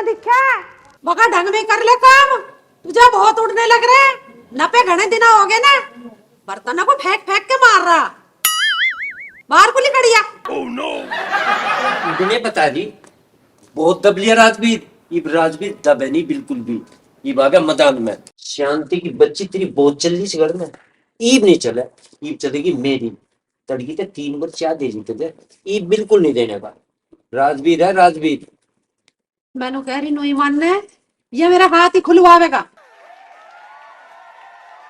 ना दिखे। बका ढंग में कर ले काम, तुझे बहुत उड़ने लग रहे। नपे घने दिन हो गए ना, बर्तनों को फेंक फेंक के मार रहा। बाहर को लिखड़िया। oh, no. इतने बता दी बहुत दब लिया राजवीर। ये राजवीर दबे नहीं बिल्कुल भी। ये भागा मैदान में। शांति की बच्ची तेरी बहुत चल रही इस घर में। ईब नहीं चला, ईब चलेगी मेरी। तड़की के 3 बार चाय दे दी तुझे, ईब बिल्कुल नहीं देने का। राजवीर है राजवीर। मैंने कह रही नहीं मानने, ये मेरा हाथ ही खुलवावेगा।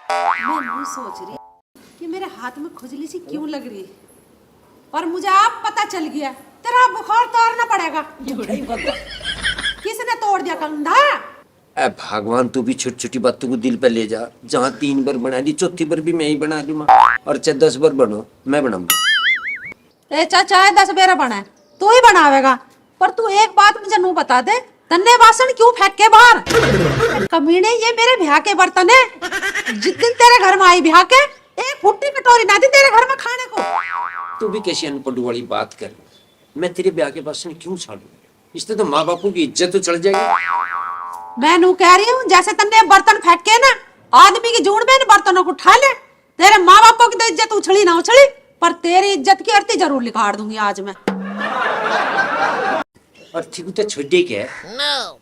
मैं सोच रही कि मेरे हाथ में खुजली सी क्यों लग रही, पर मुझे अब पता चल गया तेरा बुखार तोड़ना पड़ेगा। किसने तोड़ दिया कंधा? ए भगवान, तू भी छोटी छोटी बातों को दिल पे ले जा। जहाँ 3 बार बना दी, चौथी बार भी मैं ही बना दूंगा। और चाहे 10 बार बनो, मैं बनाऊंगा। ए चाचा 10 बेरा बना तू ही बनावेगा, पर तू एक बात मुझे नू बता दे, तन्ने बासन क्यों फेंक के बाहर? कमीने, ये मेरे ब्याह के बर्तन है। जिस दिन तेरे घर में आई ब्याह के, एक फुट्टी कटोरी ना दी तेरे घर में खाने को। तू भी कैसी अनपढ़ वाली बात कर। मैं तेरे ब्याह के बासन क्यों छाड़ू? इससे तो माँ बापू की इज्जत तो चढ़ जाएगी। मैं नू कह रही हूँ, जैसे तन्ने बर्तन फेंक के ना आदमी की जून में इन बर्तनों को उठा ले। तेरे माँ बापों की तो इज्जत उछली ना उछली, पर तेरी इज्जत की अर्थी जरूर लिखाड़ दूंगी आज मैं। अर्थी को तो छोड़े क्या है,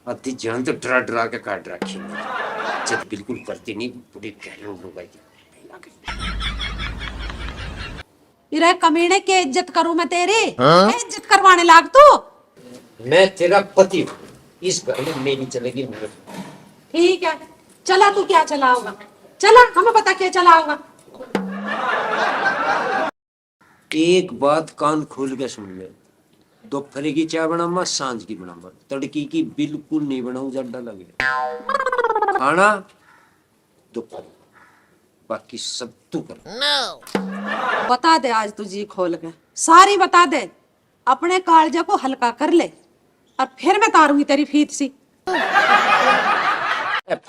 अर्थी जान तो डरा डरा के काट रखी। इज्जत बिल्कुल करती नहीं, पूरी गहलों लोग। इरे कमीने की इज्जत करूं मैं तेरी? इज्जत करवाने लाग तू? मैं तेरा पति हूँ, इस घर में मेरी चलेगी। ठीक है, चला तू क्या चलाओगा? चला, हमें पता क्या चलाओगा। एक बात कान खोल के सुन ले, दोपहर की चाय बनाऊंगा, सांझ की बनाऊंगा, तड़की की बिल्कुल नहीं बनाऊं, ज्यादा लगे। खाना दोपहर, बाकी सब तू कर। बता दे आज तू जी खोल के सारी बता दे, अपने कालजे को हल्का कर ले, और फिर मैं तारूंगी तेरी फीत सी।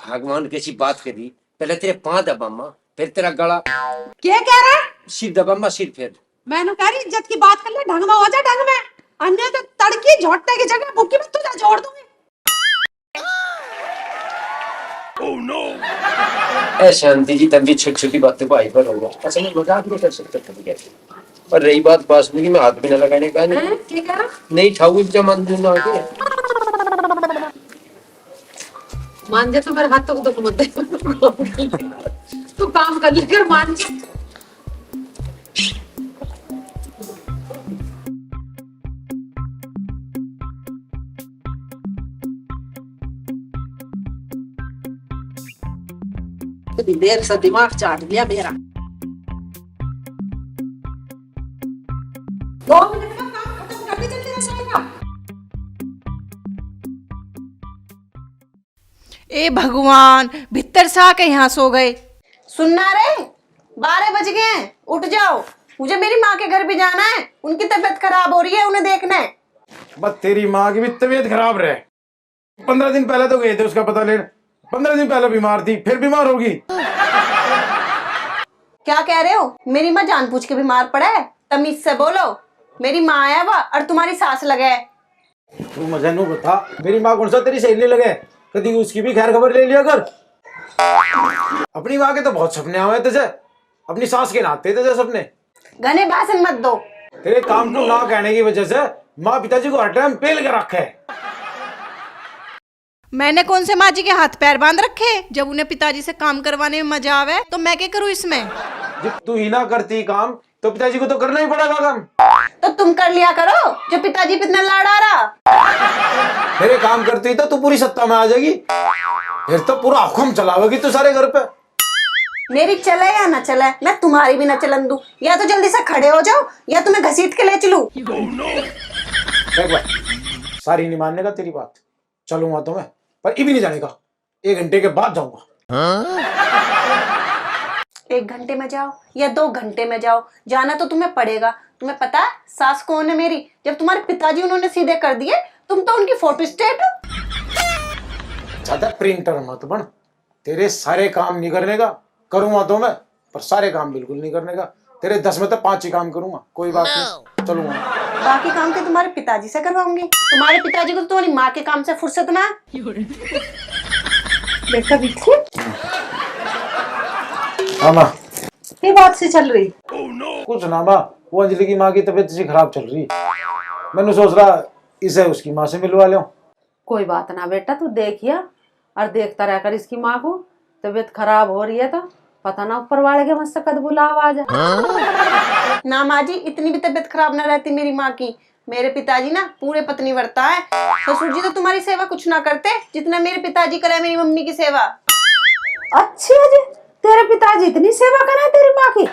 भगवान कैसी बात करी, पहले तेरे पांव दबामा, फिर तेरा गला। क्या कह रहा है? सिर दबामा, सिर फिर। मैंने कह रही इज्जत की बात कर ले, ढंग में हो जा, ढंग में। अन्य तो तड़की झोटने की जगह बुक्की में तुझे जोड़ दूंगी। oh, no. ऐ शांति जी, तब भी छोटी छोटी बातें को आई पर होगा। अच्छा मैं मजाक नहीं कर सकता कभी कैसे। और रही बात बासुंदी की, मैं हाथ भी न लगाने का नहीं। क्या कह रहा? नहीं खाऊंगी जब मान दूंगा आगे। मान जा तो मेरे हाथ तक दुख मत दे। तू काम कर लेकर मान जा। कभी देर से दिमाग चाट लिया मेरा। 2 मिनट में काम खत्म करके जल्दी रसोईगा। ए भगवान, भीतर से आके यहाँ सो गए। सुनना रे, 12 बज गए हैं, उठ जाओ। मुझे मेरी माँ के घर भी जाना है, उनकी तबीयत खराब हो रही है, उन्हें देखना है। बस तेरी माँ की भी तबीयत खराब रहे। 15 दिन पहले तो गए थे उसका पता लेने, 15 दिन पहले बीमार थी, फिर बीमार होगी। क्या कह रहे हो? मेरी माँ जानबूझ के बीमार पड़ा है? तमीज से बोलो। मेरी माँ है वह, और तुम्हारी सास लगे है। तू मुझे नू बता, मेरी माँ कौन सा तेरी सहेली लगे? कभी उसकी भी खैर खबर ले लिया कर। अपनी माँ के तो बहुत सपने आए तुझे, अपनी सास के नाते तुझे सपने। घने भाषण मत दो। तेरे काम को ना कहने की वजह से माँ पिताजी को हर टाइम पेल कर रखे है। मैंने कौन से माँ जी के हाथ पैर बांध रखे? जब उन्हें पिताजी से काम करवाने में मजा आवे तो मैं क्या करूँ इसमें? जब तू ही ना करती काम तो पिताजी को तो करना ही पड़ेगा काम। तो तुम कर लिया करो, जो पिताजी पे इतना लाड़ आ रहा। मेरे काम करती तो तू पूरी सत्ता में आ जाएगी, फिर तो पूरा हुक्म चलावेगी तू सारे घर पे। मेरी चले या ना चले, मैं तुम्हारी भी ना चलन दूं। या तो जल्दी से खड़े हो जाओ, या तुम्हें घसीट के ले चलूं। देख भाई, सारी नहीं मानने का तेरी बात, चलूंगा तो मैं, पर ये भी नहीं जानेगा। 1 घंटे के बाद जाऊंगा। 1 घंटे में जाओ या 2 घंटे में जाओ, जाना तो तुम्हें पड़ेगा। तुम्हें पता है सास कौन है मेरी? जब तुम्हारे पिताजी उन्होंने सीधे कर दिए, तुम तो उनकी फोटो स्टेट हो। ज्यादा प्रिंटर मत बन, तेरे सारे काम नहीं करने का। करूंगा तो मैं, पर सारे काम बिल्कुल नहीं करने का। तेरे 10 में तो 5 ही काम करूंगा, कोई बात नहीं। चलूंगा। बाकी काम के तुम्हारे पिताजी से करवाऊंगी। तुम्हारे पिताजी को तो तुम्हारी माँ के काम से फुर्सत ना। बेटा बिट्टू, हाँ माँ। ये बात से चल रही? कुछ ना माँ, वो अंजलि की माँ की तबीयत सी खराब चल रही। मैंने सोच रहा इसे उसकी माँ से मिलवा लो। कोई बात ना बेटा, तू देखिया और देखता रह कर इसकी माँ को। तबीयत खराब हो रही है तो पता ना ऊपर वाले के मुझसे कद बुलाव आ जाए। ना माँ जी, इतनी भी तबीयत खराब ना रहती मेरी माँ की। मेरे पिताजी ना पूरे पत्नी व्रता है। ससुर जी तो तुम्हारी सेवा कुछ ना करते जितना मेरे पिताजी करे मेरी मम्मी की सेवा। अच्छा जी, तेरे पिताजी इतनी सेवा करे तेरी माँ की?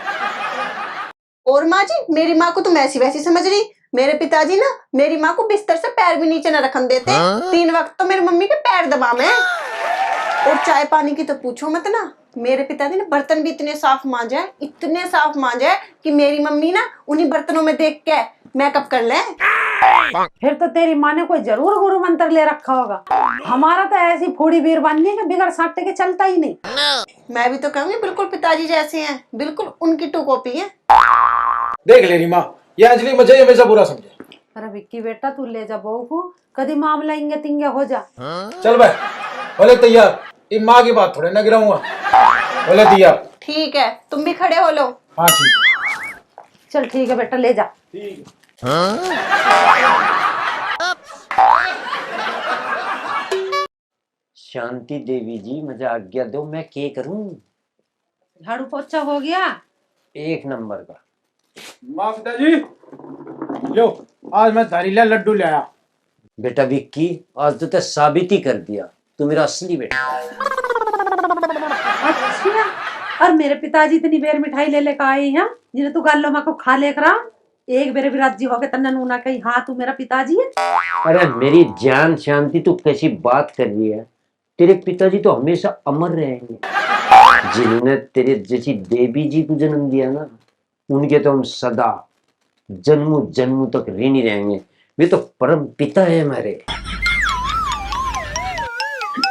और माँ जी, मेरी माँ को तुम ऐसी वैसी समझ रही। मेरे पिताजी ना मेरी माँ को बिस्तर से पैर भी नीचे न रखन देते। 3 वक्त तो मेरी मम्मी के पैर दबा में। और चाय पानी की तो पूछो मत ना। मेरे पिताजी ने बर्तन भी इतने साफ मांजे, इतने साफ मांजे कि मेरी मम्मी ना उन्हीं बर्तनों में देख के मेकअप कर ले। फिर तो तेरी माँ ने कोई जरूर गुरु मंत्र ले रखा होगा। हमारा तो ऐसी फूड़ी बीर बननी है बिगड़ साटे के चलता ही नहीं। मैं भी तो कहूंगी बिल्कुल पिताजी जैसे हैं, बिल्कुल उनकी टू कॉपी है। देख ले रही माँ, ये अंजलि मुझे हमेशा बुरा समझे। अरे विक्की बेटा, तू ले जा बहू को, कभी मामला इंगे तिंगे हो जा। चल भाई, बोले तैयार। ये माँ की बात थोड़े ना गिराऊंगा। बोले तैयार। ठीक है, तुम भी खड़े हो लो। हाँ ठीक। चल ठीक है बेटा, ले जा। ठीक। शांति देवी जी, मुझे आज्ञा दो, मैं क्या करूं? झाड़ू पोछा हो गया? 1 नंबर का। माँ पिताजी, लो आज मैं धारीला लड्डू ले आया। बेटा विक्की, आज तो साबित ही कर दिया तू मेरा असली बेटा। अच्छा, और मेरे पिताजी इतनी बेर मिठाई ले लेकर आई हैं जिन्हें तू गालो माँ को खा लेकर आ। एक बेर भी राजी हो गए तन्ने नूना कही हाँ तू मेरा पिताजी है। अरे मेरी जान शांति, तू कैसी बात कर रही है? तेरे पिताजी तो हमेशा अमर रहेंगे। जिन्होंने तेरे जैसी देवी जी को जन्म दिया ना, उनके तो हम सदा जन्मों जन्मों तक ऋणी रहेंगे। वे तो परम पिता है हमारे।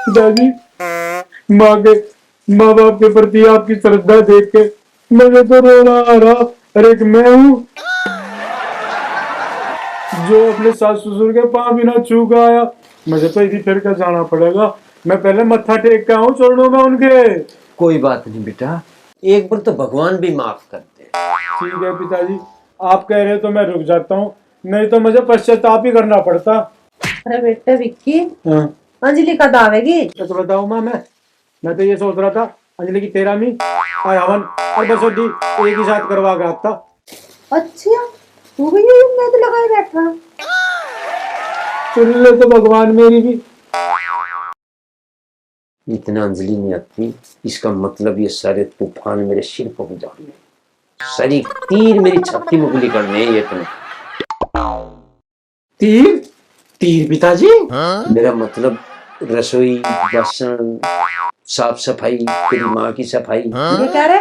पिताजी, माँ बाप के प्रति आपकी श्रद्धा देख के मुझे तो रोना आ रहा। अरे मैं हूँ जो अपने सास ससुर के पाँव बिना छू के आया। मुझे तो इसी फिर का जाना पड़ेगा। मैं पहले मत्था टेक के आऊँ चरणों में उनके। कोई बात नहीं बेटा, एक बार तो भगवान भी माफ कर दे। ठीक है पिताजी, आप कह रहे तो मैं रुक जाता हूँ, नहीं तो मुझे पश्चाताप ही करना पड़ता। अरे बेटे विक्की, हाँ। अंजलि कब आवेगी? तो बताऊँ माँ, मैं तो ये सोच रहा था अंजलि की 13वीं और हवन और बसोदी एक ही साथ करवा के आता। अच्छा, तू भी यही उम्मीद लगाए बैठा? सुन ले तो भगवान मेरी भी। इतना अंजलि नहीं आती, इसका मतलब ये सारे तूफान मेरे सिर पर गुजारने, सारी तीर मेरी छाती में गोली करने ये तुम्हें। तीर तीर पिताजी? मेरा मतलब रसोई, बर्तन, साफ सफाई, तेरी माँ की सफाई। ये कह रहे?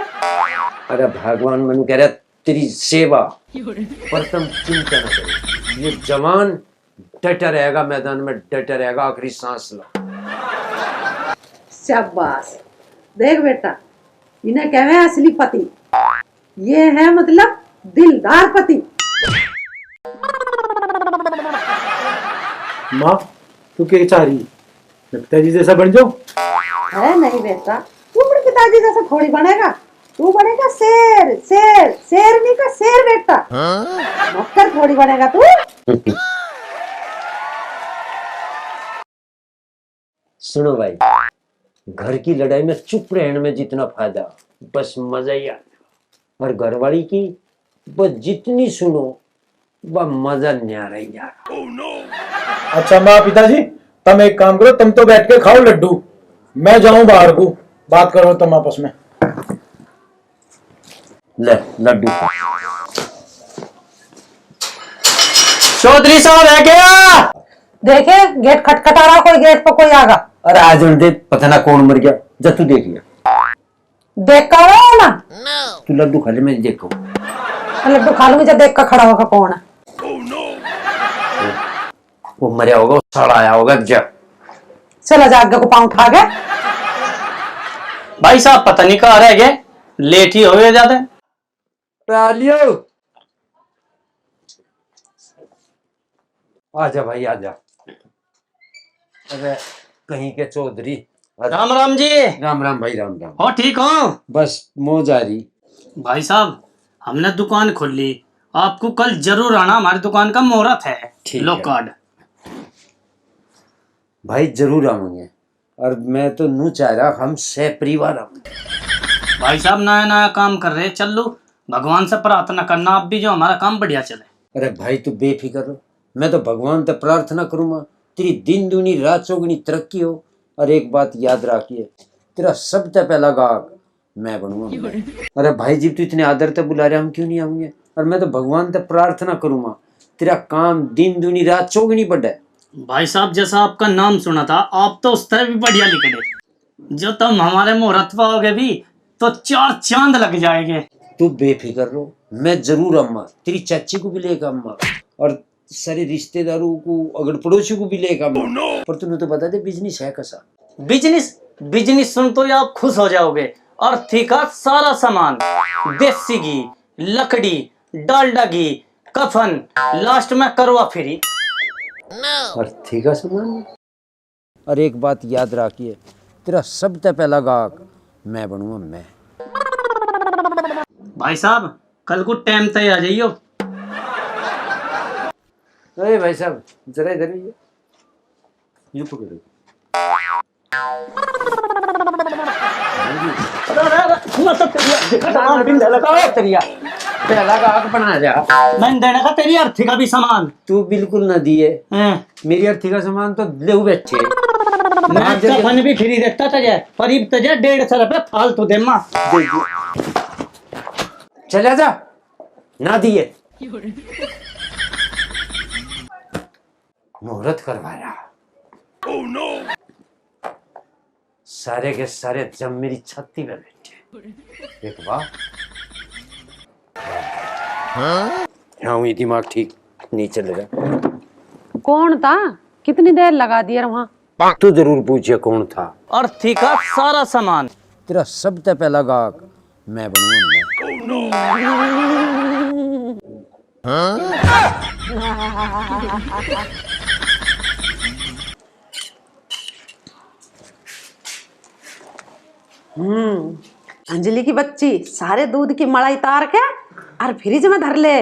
अरे भगवान मनु कह रहा तेरी सेवा, पर तुम चिंता न करो। ये जवान डटा रहेगा, मैदान में डटा रहेगा, आखिरी सांस लो। शाबाश। देख बेटा, इन्हें कहवे हैं असली पति, ये है मतलब दिलदार पति। माँ तू क्या चाह रही? मैं पिताजी जैसा बन जाऊं? अरे नहीं बेटा, तू अपने पिताजी जैसा थोड़ी बनेगा। तू बनेगा शेर, शेर, शेरनी का शेर बेटा। नौकर थोड़ी बनेगा तू। सुनो भाई, घर की लड़ाई में चुप रहने में जितना फायदा, बस मजा ही आता। और घरवाली की बस जितनी सुनो वह मजा न्यारा ही न्यारा। अच्छा माँ पिताजी, तुम एक काम करो, तुम तो बैठ के खाओ लड्डू, मैं जाऊं बाहर को, बात करो तुम आपस में। ले लड्डू। चौधरी साहब है क्या? देखे गेट खटखटा रहा, कोई गेट पर कोई आगा। अरे आज दे, पता ना कौन मर गया। जब तू देख लिया, देख कर रहा ना, तू लड्डू खा ले, मैं देखो। लड्डू खा लूंगी जब देख कर खड़ा होगा कौन है। वो मरिया होगा, सड़ा आया होगा। जब चला जा आगे को पाँव उठा के। भाई साहब पता नहीं कहाँ रह गए, लेट ही हो गए ज्यादा। आजा भाई आजा। अरे कहीं के चौधरी। राम राम जी। राम राम भाई राम राम। हो ठीक हो? बस मौज आ रही। भाई साहब हमने दुकान खोल ली, आपको कल जरूर आना, हमारी दुकान का मुहूर्त है। ठीक लो है। कार्ड। भाई जरूर आऊंगे, और मैं तो नू चाह रहा हम सह परिवार आऊंगे। भाई साहब नया नया काम कर रहे, चल लो भगवान से प्रार्थना करना आप भी, जो हमारा काम बढ़िया चले। अरे भाई तू बेफिक्र हो, मैं तो भगवान से प्रार्थना करूंगा तेरी दिन दूनी रात चौगुनी तरक्की हो। और एक बात याद रखिए, तेरा सबसे पहला गाहक मैं बनूंगा। अरे भाई जी तू इतने आदर से बुला रहे, हम क्यों नहीं आऊंगे? और मैं तो भगवान से प्रार्थना करूंगा तेरा काम दिन दूनी रात चौगुनी बढ़े। भाई साहब जैसा आपका नाम सुना था, आप तो उस तरह भी बढ़िया लिख रहे, जो तुम हमारे मुहूर्त पर आओगे भी तो 4 चांद लग जाएंगे। तू बेफिक्र रहो, मैं जरूर अम्मा तेरी चाची को भी लेकर अम्मा, और सारे रिश्तेदारों को अगर पड़ोसी को भी लेकर अम्मा। पर तूने तो बता दे बिजनेस है कैसा? बिजनेस बिजनेस सुन तो आप खुश हो जाओगे। अर्थी का सारा सामान, देसी घी, लकड़ी, डालडा घी, कफन, लास्ट में करवा फ्री। अर्थी का सामान। और एक बात याद रखिए, तेरा सबसे पहला गाहक मैं बनूंगा मैं। भाई साहब कल को टाइम तय आ जाइयो। अरे भाई साहब जरा इधर आइए, ये पकड़ो। पहला गाहक बना जा। मैंने देने का तेरी अर्थी का भी सामान। तू बिल्कुल ना दिए, हैं? मेरी अर्थी का सामान तो ले बैठे। मैं कफन भी फ्री देता तुझे, करीब तुझे 150 रुपए फालतू दे मां। चला जा ना दिए। मुहूर्त करवाया। सारे के सारे जब मेरी छत्ती में बैठे। एक बार हाँ हुई, दिमाग ठीक नहीं चलेगा। कौन था? कितनी देर लगा दी वहां? तू जरूर पूछे कौन था। अर्थी का सारा सामान। तेरा सबसे पहला गाहक मैं बनूंगा मैं। अंजलि की बच्ची सारे दूध की मलाई तार के और फ्रिज में धर ले।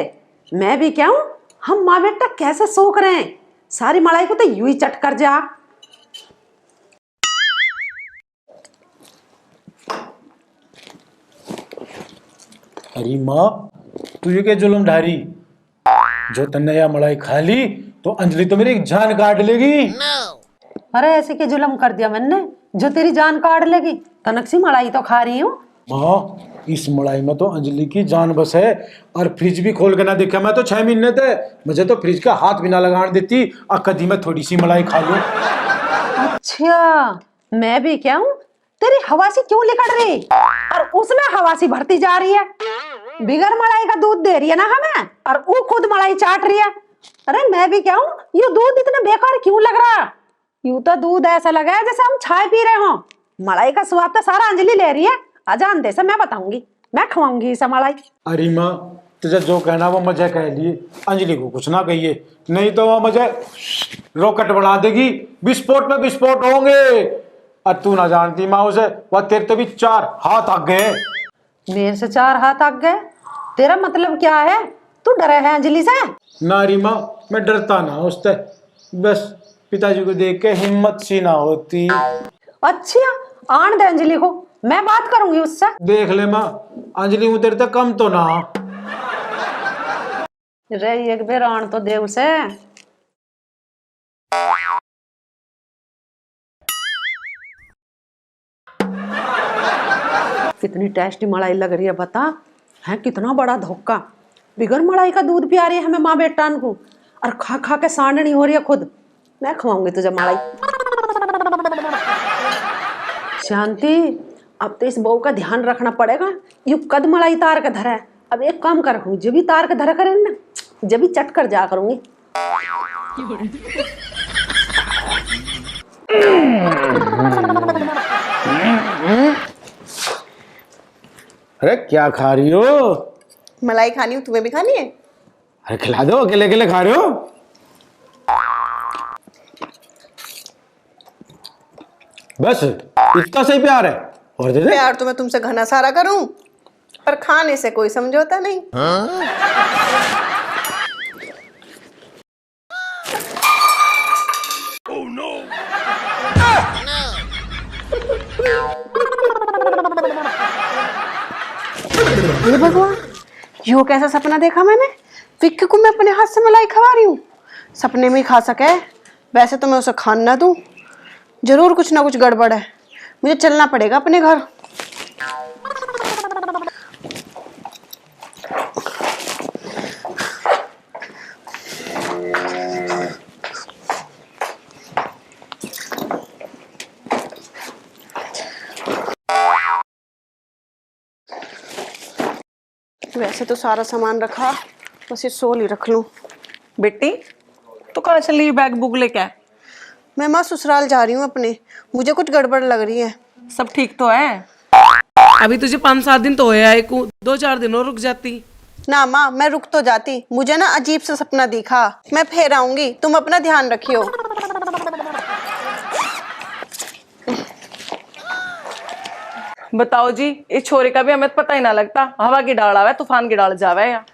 मैं भी क्या हूँ, हम माँ बेटा कैसे सोख रहे हैं, सारी मलाई को तो यूं ही चट कर जा। अरे माँ तुझे के जुल्म ढारी, जो तन्ने या मलाई खा ली तो अंजलि तो मेरी जान काट लेगी। अरे ऐसे के जुल्म कर दिया मैंने जो तेरी जान काट लेगी? तनक सी मलाई तो खा रही हूँ। माँ इस मलाई में तो अंजलि की जान बस है, और फ्रिज भी खोल के ना देखा मैं तो 6 महीने थे, मुझे तो फ्रिज का हाथ भी ना लगाने देती, और कभी मैं थोड़ी सी मलाई खा लूं। अच्छा मैं भी क्या हूँ, तेरी हवासी क्यों लिकड़ रही और उसमें हवासी भरती जा रही है। बिगर मलाई का दूध दे रही है ना हमें, और वो खुद मलाई चाट रही है। अरे मैं भी क्या हूँ, ये दूध इतना बेकार क्यों लग रहा? यूं तो दूध ऐसा लगा है जैसे हम चाय पी रहे हो। मलाई का स्वाद तो सारा अंजलि ले रही है। आजा अंधे से मैं बताऊंगी, मैं खवाऊंगी इसे मलाई। अरे माँ तुझे जो कहना वो मुझे कह लिए, अंजलि को कुछ ना कहिए, नहीं तो वो मुझे रॉकेट बना देगी, विस्फोट में विस्फोट होंगे। और तू ना जानती माँ उसे, वह तेरे तो भी 4 हाथ आग गए। मेरे से 4 हाथ आग गए? तेरा मतलब क्या है, तू डरा है अंजलि से? ना री माँ मैं डरता ना उससे, बस पिताजी को देख के हिम्मत सी ना होती। अच्छा आन दे अंजलि को, मैं बात करूंगी उससे। देख ले माँ अंजलि वो तेरे तक कम तो ना। रे एक बेर आन तो दे उसे। कितनी टेस्टी मलाई लग रही है बता, है कितना बड़ा धोखा। बिगर मलाई का दूध पिया रही है हमें माँ बेटान को, और खा खा के सांडनी हो रही है खुद। मैं खवाऊंगी तुझे मलाई। शांति अब तो इस बहू का ध्यान रखना पड़ेगा, यू कद मलाई तार के धरा है। अब एक काम कर, जब भी तार के धरा करें ना, जब भी चट कर जा करूंगी। अरे क्या खा रही हो? मलाई खानी हो, तुम्हें भी खानी है? अरे खिला दो, अकेले अकेले खा रहे हो। बस इतना सही प्यार है? और दे दे। प्यार तो मैं तुमसे घना सारा करूं, पर खाने से कोई समझौता नहीं। हे भगवान, यो कैसा सपना देखा मैंने? विक्की को मैं अपने हाथ से मलाई खवा रही हूँ, सपने में ही खा सके। वैसे तो मैं उसे खान ना दूं, जरूर कुछ ना कुछ गड़बड़ है। मुझे चलना पड़ेगा अपने घर। वैसे तो सारा सामान रखा, बस ये सोल ही रख लूं। बेटी तो कहाँ चली बैग बुक लेके? मैं माँ ससुराल जा रही हूँ अपने, मुझे कुछ गड़बड़ लग रही है। सब ठीक तो है? अभी तुझे 5-7 दिन तो होया, 2-4 दिन और रुक जाती। ना माँ, मैं रुक तो जाती, मुझे ना अजीब सा सपना दिखा। मैं फिर आऊंगी, तुम अपना ध्यान रखियो। बताओ जी, इस छोरे का भी हमें तो पता ही ना लगता, हवा की डाल आवे तूफान की डाल जावे। या तो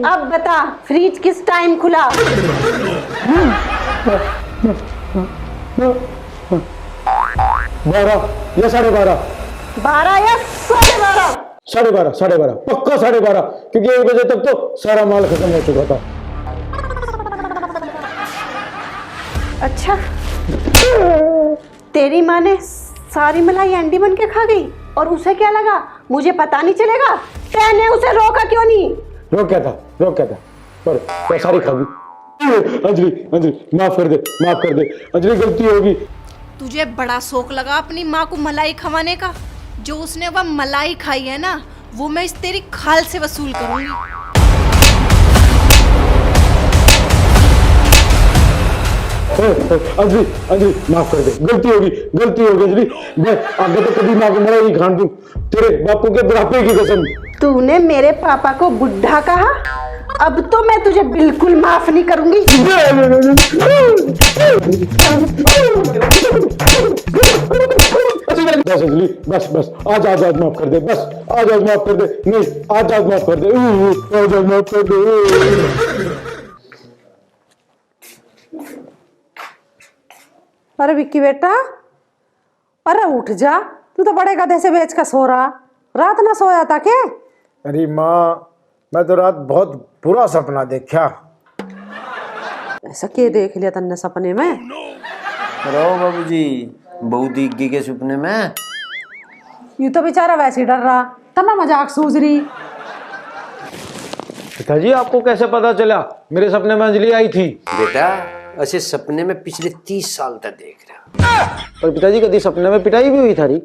अब बता, फ्रिज किस टाइम खुला? 12 या 12:30? 12 या 12:30? 12:30 पक्का 12:30, क्योंकि 1 बजे तक तो सारा माल खत्म हो चुका था। अच्छा, तेरी माँ ने सारी मलाई अंडी बन के खा गई और उसे क्या लगा मुझे पता नहीं चलेगा? तैने उसे रोका क्यों नहीं? रोक क्या था पर सारी खा गई। अंजलि माफ कर दे अंजलि, गलती होगी। तुझे बड़ा शौक लगा अपनी माँ को मलाई खवाने का। जो उसने वह मलाई खाई है ना, वो मैं इस तेरी खाल से वसूल करूंगी। अंजलि माफ कर दे, गलती होगी अंजलि। मैं आगे तो कभी माँ को मलाई नहीं खान दूं, तेरे बापू के बुढ़ापे की कसम। तूने मेरे पापा को बुढ़ा कहा, अब तो मैं तुझे बिल्कुल माफ नहीं करूंगी। बस अंजलि, बस आज माफ कर दे, बस आज माफ कर दे। नहीं, आज माफ कर दे, आज माफ कर दे। अरे विक्की बेटा, अरे उठ जा, तू तो बड़े गधे से बेच कर सो रहा, रात ना सोया था क्या? अरे माँ, मैं तो रात बहुत बुरा सपना देखा। ऐसा क्या देख लिया तन्ने सपने में? अरे बाबूजी, बहू दिख गई के सपने में? ये तो बेचारा वैसे ही डर रहा था, मैं मजाक सूझ रही। पिताजी, आपको कैसे पता चला मेरे सपने में अंजलि आई थी? बेटा, ऐसे सपने में पिछले 30 साल तक देख रहा। और पिताजी, कभी सपने में पिटाई भी हुई थारी?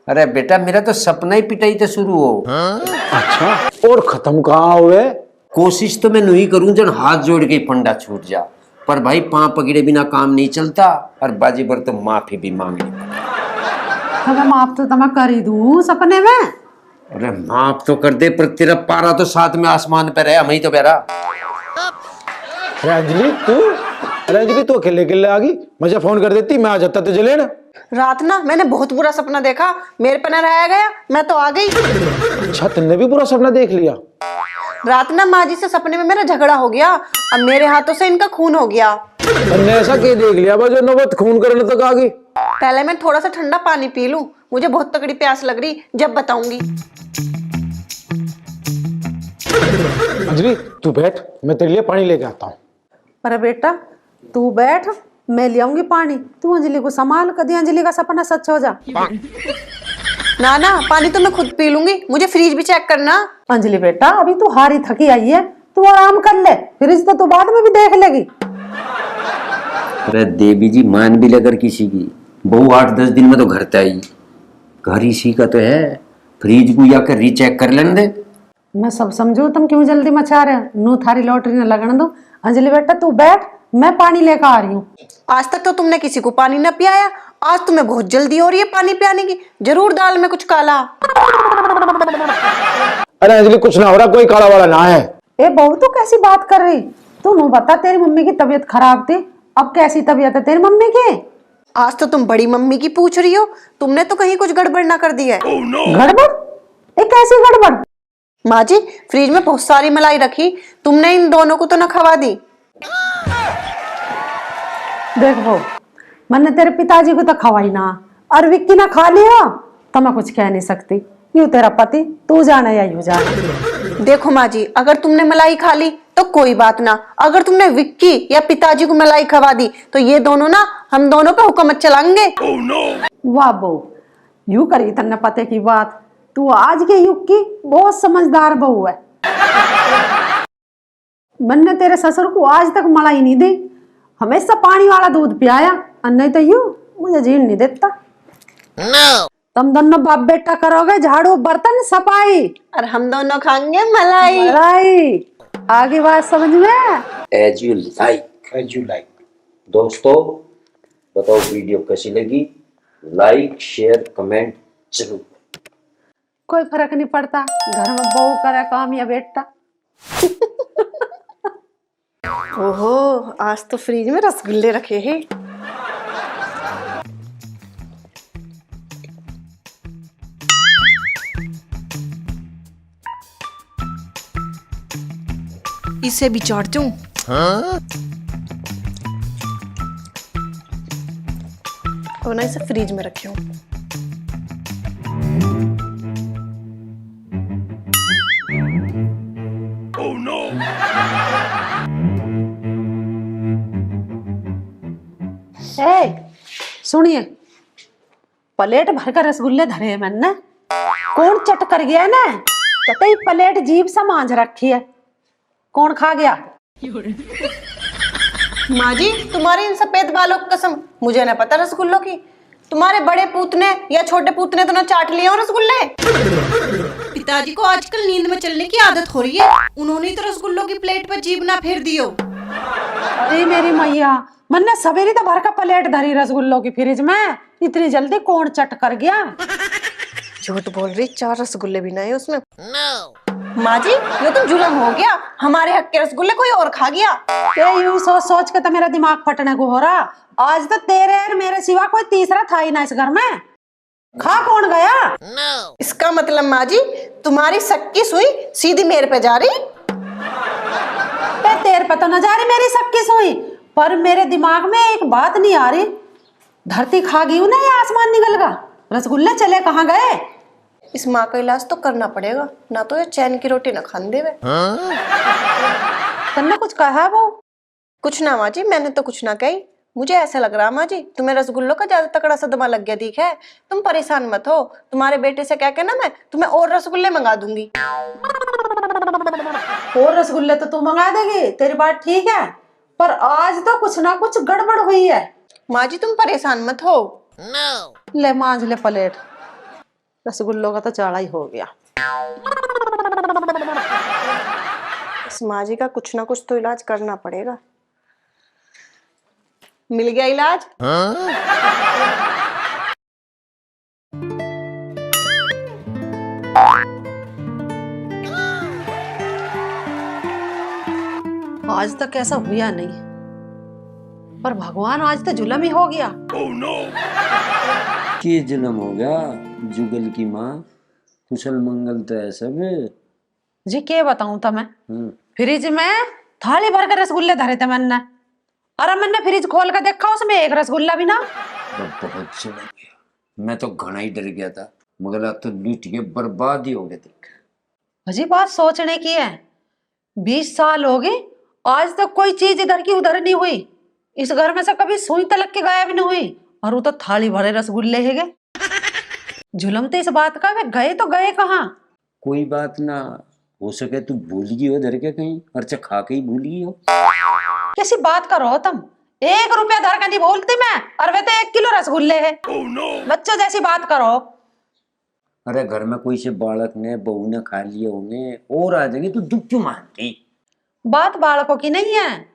अरे बेटा, मेरा तो सपना ही पिटाई तो शुरू हो। अच्छा, और खत्म कहाँ हुए? कोशिश तो मैं नहीं करूं जब हाथ जोड़ के फंडा छूट जा, पर भाई पांव पकड़े बिना काम नहीं चलता, और बाजी पर तो माफी भी मांगनी पड़ती। मैं माफ तो मैं कर ही दूं सपने में। अरे माफ तो कर दे, पर तेरा पारा तो साथ में आसमान पर है, हम ही तो बहरा। अरे अंजलि तू अकेले आ गई, मुझे फोन कर देती, मैं आ जाता तुझे लेने। रात ना मैंने बहुत बुरा सपना देखा, मेरे पे न रहा गया, मैं तो आ गई। अच्छा, तुमने भी पूरा सपना देख लिया? रात ना माँ जी से सपने में मेरा झगड़ा हो गया, अब मेरे हाथों से इनका खून हो गया। तुमने ऐसा क्या देख लिया जो नौबत खून करने तक आ गई? पहले मैं थोड़ा सा ठंडा पानी पी लूं, मुझे बहुत तगड़ी प्यास लग रही, जब बताऊंगी। अंजलि तू बैठ, मैं तेरे लिए पानी लेके आता हूँ। अरे बेटा तू बैठ, मैं ले आऊंगी पानी, तू अंजलि को संभाल, कभी अंजलि का सपना सच हो जा। ना ना, पानी तो मैं खुद पी लूंगी, मुझे फ्रिज भी चेक करना। अंजलि बेटा, अभी तू हारी थकी आई है, तू आराम कर ले, फ्रिज तो तू बाद में भी देख लेगी। अरे देवी जी, मान भी लेकर किसी की बहू 8-10 दिन में तो घर आई, घर इसी का तो है, फ्रिज को जाकर रीचेक कर लेने दे। मैं सब समझू, तुम क्यों जल्दी मचा रहे हो? नू थारी लॉटरी न लगन दो। अंजलि बेटा तू बैठ, मैं पानी लेकर आ रही हूँ। आज तक तो तुमने किसी को पानी न पियाया, आज तुम्हें बहुत जल्दी हो रही है पानी पियाने की। जरूर दाल में कुछ काला। अरे अंजलि कुछ ना हो रहा, कोई काला वाला ना है। ए बहू तू कैसी बात कर रही? तू नू बता, तेरी मम्मी की तबीयत खराब थी, अब कैसी तबीयत है तेरी मम्मी की? आज तो तुम बड़ी मम्मी की पूछ रही हो, तुमने तो कहीं कुछ गड़बड़ ना कर दी है। गड़बड़? ए कैसी गड़बड़? माँ जी फ्रिज में बहुत सारी मलाई रखी, तुमने इन दोनों को तो न खवा दी। देख बहू, मैंने तेरे पिताजी को तो खवाई ना, और विक्की ना खा लिया तो मैं कुछ कह नहीं सकती। यूं तेरा पति, तू जाने या यूं जाने। देखो माँ जी, अगर तुमने मलाई खा ली तो कोई बात ना, अगर तुमने विक्की या पिताजी को मलाई खवा दी तो ये दोनों ना हम दोनों पे हुक्म चलाएंगे। वाह बहू, यूं करी तन्ने पते की बात। तू आज के युग की बहुत समझदार बहू है। मैंने तेरे ससुर को आज तक मलाई नहीं दी, हमेशा पानी वाला दूध पियाया, और नहीं तो यूं मुझे जीण नहीं देता। तुम दोनों बाप बेटा करोगे झाड़ू बर्तन सफाई, और हम दोनों खाएंगे मलाई। मलाई। आगे बात समझ में? As you like. दोस्तों बताओ वीडियो कैसी लगी, लाइक शेयर कमेंट जरूर। कोई फर्क नहीं पड़ता, घर में बहू करे काम या बेटा। ओहो, आज तो फ्रिज में रसगुल्ले रखे हैं। इसे भी चाट दूं। और ना इसे फ्रिज में रखे हूँ। सुनिए, प्लेट भरकर रसगुल्ले धरे हैं मैंने, कौन चट कर गया ना? कतई प्लेट जीभ सा मांझ रखी है, कौन खा गया? माँ जी तुम्हारी इन सफेद बालों की कसम, मुझे ना पता रसगुल्लों की। तुम्हारे बड़े पूतने या छोटे पूतने तो ना चाट लिए हो रसगुल्ले। पिताजी को आजकल नींद में चलने की आदत हो रही है, उन्होंने तो रसगुल्लों की प्लेट पर जीभ ना फेर दियो। अरे मेरी मैया, मैंने सवेरे तो भर का प्लेट धरी रसगुल्लों की फ्रिज में, इतनी जल्दी कौन चट कर गया? झूठ बोल रही, 4 रसगुल्ले भी नहीं उसमें। माँ जी ये तो जुल्म हो गया, हमारे हक के रसगुल्ले कोई और खा गया। ये यूं सोच सोच के तो मेरा दिमाग फटने को हो रहा। आज तो तेरे और मेरे सिवा कोई तीसरा था ही ना इस घर में। खा कौन गया? इसका मतलब माँ जी तुम्हारी शक की सुई सीधी मेरे पे जा रही। तेरे पे तो न जा रही मेरी सबकी सुई, पर मेरे दिमाग में एक बात नहीं आ रही। धरती खा गई ना या आसमान निकल गया? रसगुल्ले चले कहाँ गए? इस माँ का इलाज तो करना पड़ेगा, ना तो ये चैन की रोटी ना खान देवे। तुमने कुछ कहा वो? कुछ ना माँ जी, मैंने तो कुछ ना कही। मुझे ऐसा लग रहा माँ जी तुम्हें रसगुल्लों का ज्यादा तगड़ा सदमा लग गया दिख है। तुम परेशान मत हो, तुम्हारे बेटे से क्या कहना, मैं तुम्हें और रसगुल्ले मंगा दूंगी। और रसगुल्ले तो तू मंगा देगी, तेरी बात ठीक है, पर आज तो कुछ ना कुछ गड़बड़ हुई है। माँ जी तुम परेशान मत हो। ले मांझ ले प्लेट, रसगुल्लों का तो चाड़ा ही हो गया। इस माँ जी का कुछ ना कुछ तो इलाज करना पड़ेगा। मिल गया इलाज। आज तक ऐसा हुआ नहीं, पर भगवान आज तो जुल्म ही हो गया। के जन्म हो गया जुगल की माँ, कुशल मंगल तो है सब। जी के बताऊं तुम्हें, फ्रिज में थाली भर के रसगुल्ले धरे थे मैंने, और मैंने फ्रिज खोल कर देखा उसमें एक रसगुल्ला भी ना। बहुत चला गया, मैं तो घना ही डर गया था, मगर अब तो लूट के बर्बाद ही हो गए थे। अजी बात सोचने की है, 20 साल हो गए आज तक कोई चीज इधर की उधर नहीं हुई। इस घर में से कभी सुई तलक के गायब नहीं हुई, और वो तो थाली भरे रसगुल्ले है गए। जुलम तो इस बात का वे गए तो गए कहाँ? कोई बात ना, हो सके तू भूल गई हो धर के कहीं, और खा के ही भूल गई हो। कैसी बात करो तुम? 1 रुपया धर का नहीं बोलती मैं, और वे तो 1 किलो रसगुल्ले है। बच्चों जैसी बात करो। अरे घर में कोई से बालक ने बहू ने खा लिए होंगे और आ जाएंगे तो दुख क्यों मानती? बात बालकों की नहीं है,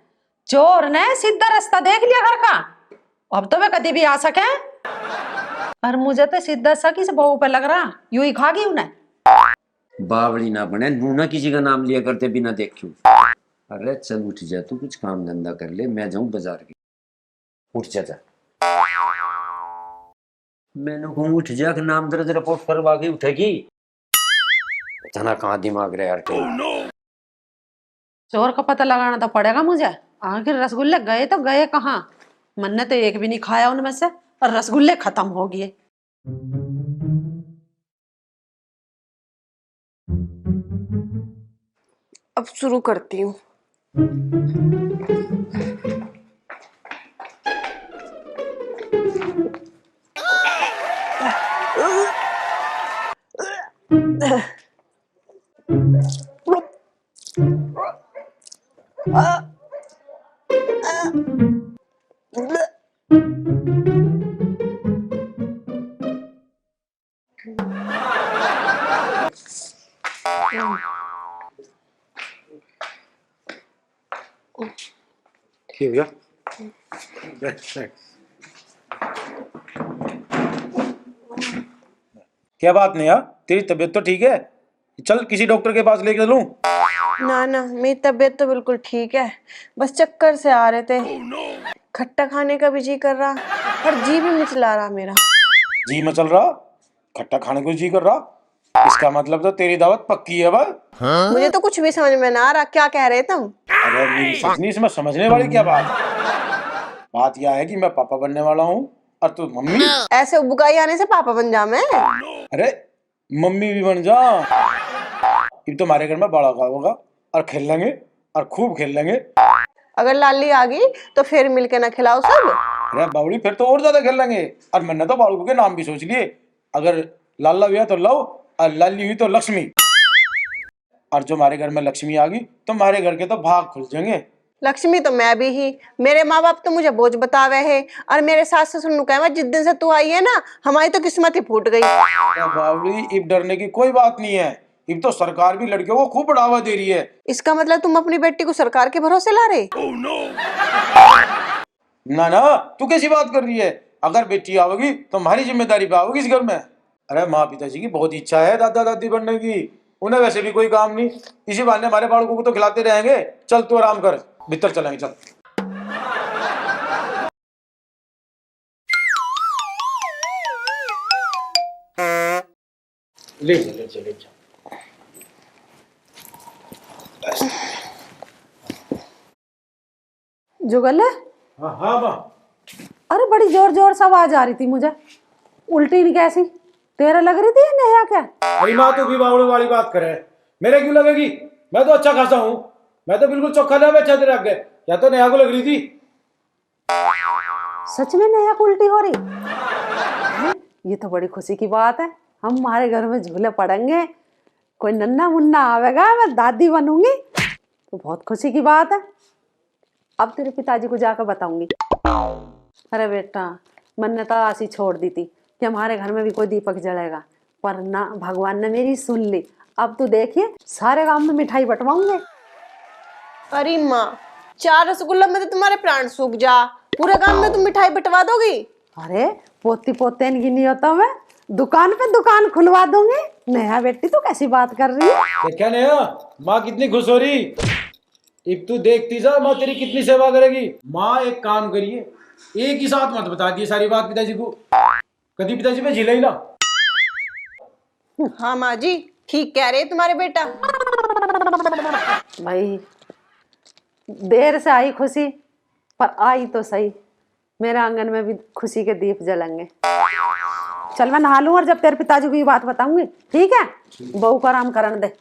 चोर ने सीधा रास्ता देख लिया घर का, अब तो वे कभी भी आ सके। और मुझे तो सीधा शक इस बहू पे लग रहा, यूं ही खा गई उन्हें। बावड़ी ना बने, नूना किसी का नाम लिया करते बिना देखे। अरे चल उठ जा, तू कुछ काम धंधा कर ले, मैं जाऊं बाजार की। उठ जा। मैंने कहूँ उठ जा कि नाम दर्ज रिपोर्ट करवा के उठेगी। इतना कहाँ दिमाग रहे यार। चोर का पता लगाना तो पड़ेगा मुझे। आखिर रसगुल्ले गए तो गए कहाँ? मन ने तो एक भी नहीं खाया उनमें से, और रसगुल्ले खत्म हो गए। अब शुरू करती हूँ। ठीक है। क्या बात नहीं यार, तेरी तबीयत तो ठीक है? चल किसी डॉक्टर के पास लेके चलूं? ना ना, मेरी तबीयत तो बिल्कुल ठीक है, बस चक्कर से आ रहे थे। खट्टा खाने का भी जी कर रहा और जी भी मिचला रहा मेरा। जी मचल रहा, खट्टा खाने को जी कर रहा, इसका मतलब तो तेरी दावत पक्की है भाई। मुझे तो कुछ भी समझ में ना आ रहा, क्या कह रहे तुम? अरे मेरी सजनी, इसमें समझने वाली क्या बात? बात यह है कि मैं पापा बनने वाला हूँ और तू मम्मी। ऐसे उबकाई आने से पापा बन जा मैं? अरे मम्मी भी बन जा। अब तुम्हारे घर में बड़ा होगा और खेल लेंगे और खूब खेल लेंगे। अगर लाली आ गई तो फिर मिलके ना खिलाओ सब? अरे बावड़ी, फिर तो और ज्यादा खेल लेंगे। और मैंने तो बाबू के नाम भी सोच लिए, अगर लाला हुआ तो लव और लाली हुई तो लक्ष्मी। और जो हमारे घर में लक्ष्मी आ गई तो हमारे घर के तो भाग खुल जाएंगे। लक्ष्मी तो मैं भी ही, मेरे माँ बाप तो मुझे बोझ बतावे है, और मेरे सास ससुर नु कहे जिस दिन से तू आई है ना, हमारी तो किस्मत ही फूट गई। बावड़ी, इब डरने की कोई बात नहीं है। इब तो सरकार भी लड़कियों को खूब बढ़ावा दे रही है। इसका मतलब तुम अपनी बेटी को सरकार के भरोसे ला रहे? ना ना, तू कैसी बात कर रही है? अगर बेटी आओगी तो हमारी जिम्मेदारी पे आओगी इस घर में। अरे माँ पिताजी की बहुत इच्छा है दादा दादी बनने की, उन्हें वैसे भी कोई काम नहीं, इसी बहाने हमारे बालकों को तो खिलाते रहेंगे। चल तू आराम कर, भीतर चलेंगे, चल। ले चल। जुगल है? हाँ हाँ माँ। अरे बड़ी जोर जोर से आवाज आ रही थी मुझे, उल्टी नहीं कैसी? तेरा लग रही थी या नया क्या? अरे माँ, तू भी बावड़े वाली बात करे, मेरे क्यों लगेगी? मैं तो अच्छा खासा हूँ, मैं तो बिल्कुल चौखा ना बैठा तेरे आगे। या तो नेहा को लग रही थी? सच में नेहा को उल्टी हो रही है? ये तो बड़ी खुशी की बात है, हम हमारे घर में झूले पड़ेंगे, कोई नन्ना मुन्ना आवेगा, मैं दादी बनूंगी, तो बहुत खुशी की बात है। अब तेरे पिताजी को जाकर बताऊंगी। अरे बेटा, मन ने तो आस ही छोड़ दी थी कि हमारे घर में भी कोई दीपक जलेगा, पर ना, भगवान ने मेरी सुन ली। अब तो देखिए सारे गांव में मिठाई बंटवाऊंगे। अरे माँ, 4 रसगुल्ला में तो तुम्हारे प्राण सूख जा, पूरे गांव में तुम मिठाई बंटवा दोगी? अरे पोती पोते की नहीं होता, मैं दुकान पे दुकान खुलवा दूंगी। नेहा बेटी तो कैसी बात कर रही है? क्या नेहा, माँ कितनी खुश हो रही। अब तू देखती जा माँ तेरी कितनी सेवा करेगी। माँ एक काम करिए, एक ही साथ मत बता दिए सारी बात पिताजी को, कभी पिताजी पे झिला ही ना। हाँ माँ जी, ठीक कह रहे तुम्हारे बेटा। भाई देर से आई खुशी, पर आई तो सही। मेरे आंगन में भी खुशी के दीप जलेंगे। चल मैं नहा लूं और जब तेरे पिताजी को ये बात बताऊंगी, ठीक है? बहू को आराम करने दे।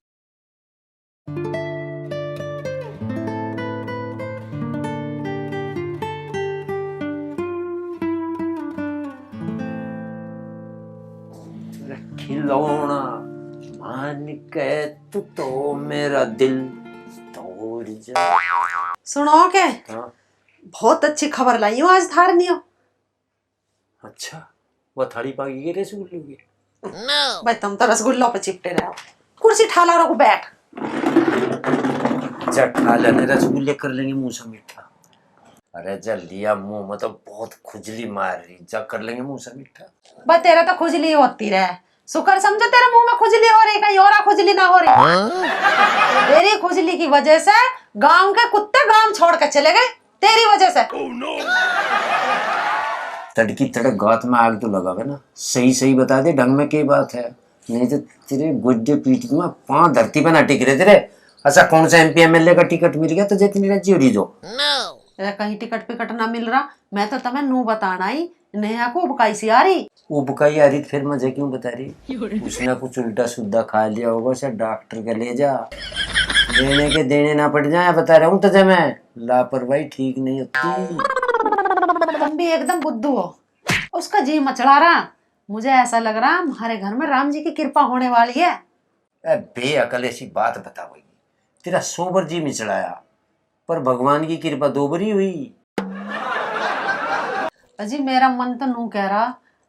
खिलौना मान के तू तो मेरा दिल तोड़ जा। सुनो के, हाँ? बहुत अच्छी खबर लाई हूँ आज थारनी हो। अच्छा, वो थाली पागी के रसगुल्ले की? भाई तुम तो रसगुल्लों पे चिपटे रहे हो। कुर्सी ठाला रखो, बैठ। अच्छा खा लेने रसगुल्ले कर लेंगे मुंह से मीठा। अरे जल्दी अब मुंह में तो बहुत खुजली मार रही, जा कर लेंगे मुंह से मीठा। बस तेरा तो खुजली होती रहे, शुक्र समझो तेरे मुंह में खुजली हो रही, कहीं और खुजली ना हो रही। तेरी खुजली की वजह से गांव के कुत्ते गांव छोड़ के चले गए, तेरी वजह से। तड़की तड़क गात में आग तो लगावे ना, सही सही बता दे ढंग में क्या बात है, नहीं तो तेरे गुड्डे पीठ में पांव धरती पे ना टिक रहे तेरे। अच्छा कौन सा MP MLA का टिकट मिल गया तुझे इतनी राजी हो रही जो? कहीं टिकट पिकट ना मिल रहा, मैं तो तुम्हें नू बताना ही नेहा को उबकाई सी आ रही। उबकाई आ रही फिर मुझे क्यों बता रही? उसने कुछ उल्टा सुद्धा खा लिया होगा, उसे डॉक्टर के ले जा, देने के देने ना पड़ जाए, बता रहा हूँ तुझे मैं, लापरवाही ठीक नहीं होती। तुम भी एकदम बुद्धू हो, उसका जी मचला रहा। मुझे ऐसा लग रहा हमारे घर में राम जी की कृपा होने वाली है। बेअकल ऐसी बात बताओगी, तेरा 100 बार जी मिचड़ाया पर भगवान की कृपा 2 बार ही हुई। अजी मेरा मन तो नू कह रहा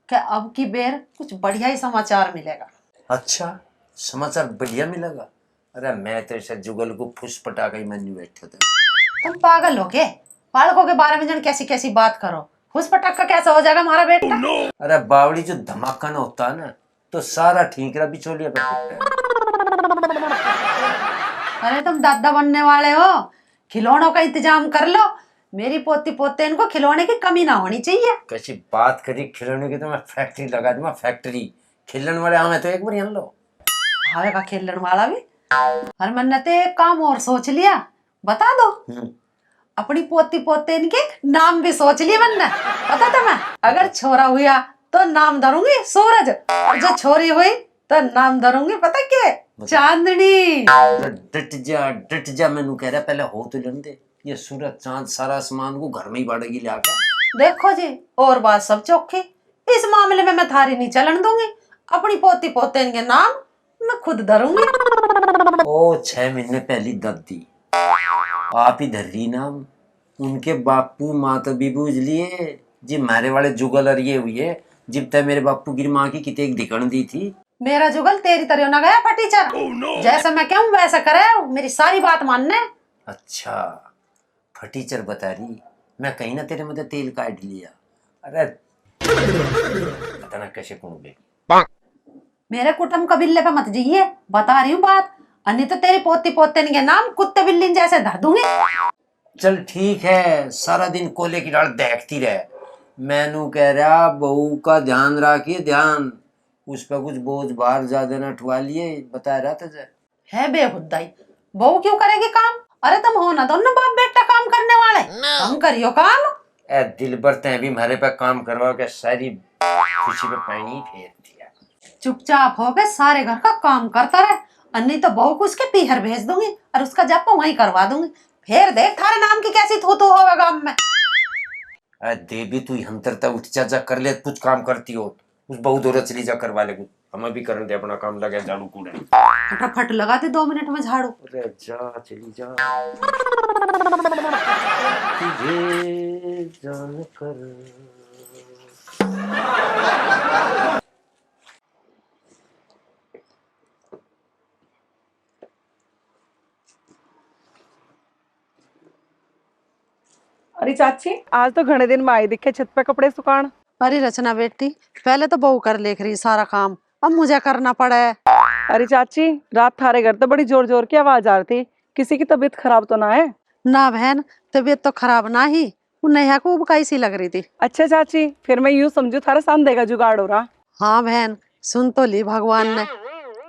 कि अब की बेर कुछ बढ़िया ही समाचार मिलेगा। अच्छा समाचार बढ़िया मिलेगा? अरे मैं तो ऐसा जुगल को फुस पटा के मन में बैठा था। तुम पागल हो के? बालकों के बारे में जन कैसी कैसी बात करो, फुस पटक का कैसा हो जाएगा हमारा बेटा? अरे बावड़ी जो धमाका ना होता है ना तो सारा ठीकरा बिचौलिया पे फूटता है। अरे तुम दादा बनने वाले हो, खिलौनों का इंतजाम कर लो, मेरी पोती पोते इनको खिलौने की कमी ना होनी चाहिए। कैसी बात करी खिलौने की, तो मैं फैक्ट्री लगा दूंगा, फैक्ट्री। खिलने वाले हमें तो एक बार यहाँ लो आवेगा खेलने वाला भी। और मैंने तो एक काम और सोच लिया, बता दो। अपनी पोती पोते इनके नाम भी सोच लिए मैंने, पता था मैं, अगर छोरा हुआ तो नाम धरूंगी सूरज, और जो छोरी हुई तो नाम धरूंगी पता क्या, चांदनी। डट जा मैनू कह रहा, पहले हो तो लेने दे, ये सूरज चांद सारा आसमान को घर में ही बाड़ेगी ले आके। देखो जी और बात सब चौखी, इस मामले में मैं थारी नहीं चलन दूंगी, अपनी पोती पोते इनके नाम मैं खुद धरूंगी। ओ 6 महीने पहली दादी आप ही धर रही नाम, उनके बापू माँ तो भी बूझ लिए जी, मारे वाले जुगल और ये हुई है जब तक मेरे बापू की माँ की कितने एक दिखण दी थी। मेरा जुगल तेरी तरह ना गया फटीचर। जैसा मैं कहूँ वैसा करे, मेरी सारी बात मानने। अच्छा फटीचर बता रही, मैं कहीं ना तेरे मध्य तेल काट लिया। अरे पता ना कैसे कौन गई। मेरे कुटुंब कबीले पे मत जाइए, बता रही हूँ बात, अन्य तो तेरी पोती पोते के नाम कुत्ते बिल्ली जैसे धर दूंगी। चल ठीक है, सारा दिन कोले की डाल देखती रहे, मैनू कह रहा बहू का ध्यान रखिए, ध्यान उस पर कुछ बोझ बाहर ज्यादा न उठवा लिए, बता रहा तुझे। है बेहुदाई, बहू क्यों करेगी काम? अरे तुम हो ना दोनों बाप बेटा काम करने वाले, तुम करियो काम। ए दिल भर ते भी हमारे पे काम करवा के सारी खुशी पे पानी फेर दिया। चुपचाप हो गए, सारे घर का काम करता रहे, अन्य तो बहू को उसके पीहर भेज दूंगी और उसका जप वहीं करवा दूंगी, फिर देख थारे नाम की कैसी थू थू होगा गांव में। देवी तू हंतरता उठ जा कर ले, कुछ काम करती हो उस बहू दौरा चली जा करवा ले कुछ, हमें भी करने दे अपना काम, लगे झाड़ू कूड़े फटाफट लगा दे 2 मिनट में झाड़ू। अरे जा चली जा तुझे जान कर। अरे चाची आज तो घने दिन में आई दिखे छत पे कपड़े सुखान। अरे रचना बेटी, पहले तो बहू कर लेख रही सारा काम, अब मुझे करना पड़ा है। अरे चाची रात थारे घर तो बड़ी जोर जोर की आवाज आ रही थी, किसी की तबीयत खराब तो ना है? ना बहन, तबीयत तो खराब ना ही, वो नेहा को उबकाई सी लग रही थी। अच्छा चाची, फिर मैं यूं समझू थारा संदेह का जुगाड़ हो रहा। हाँ बहन, सुन तो ली भगवान ने,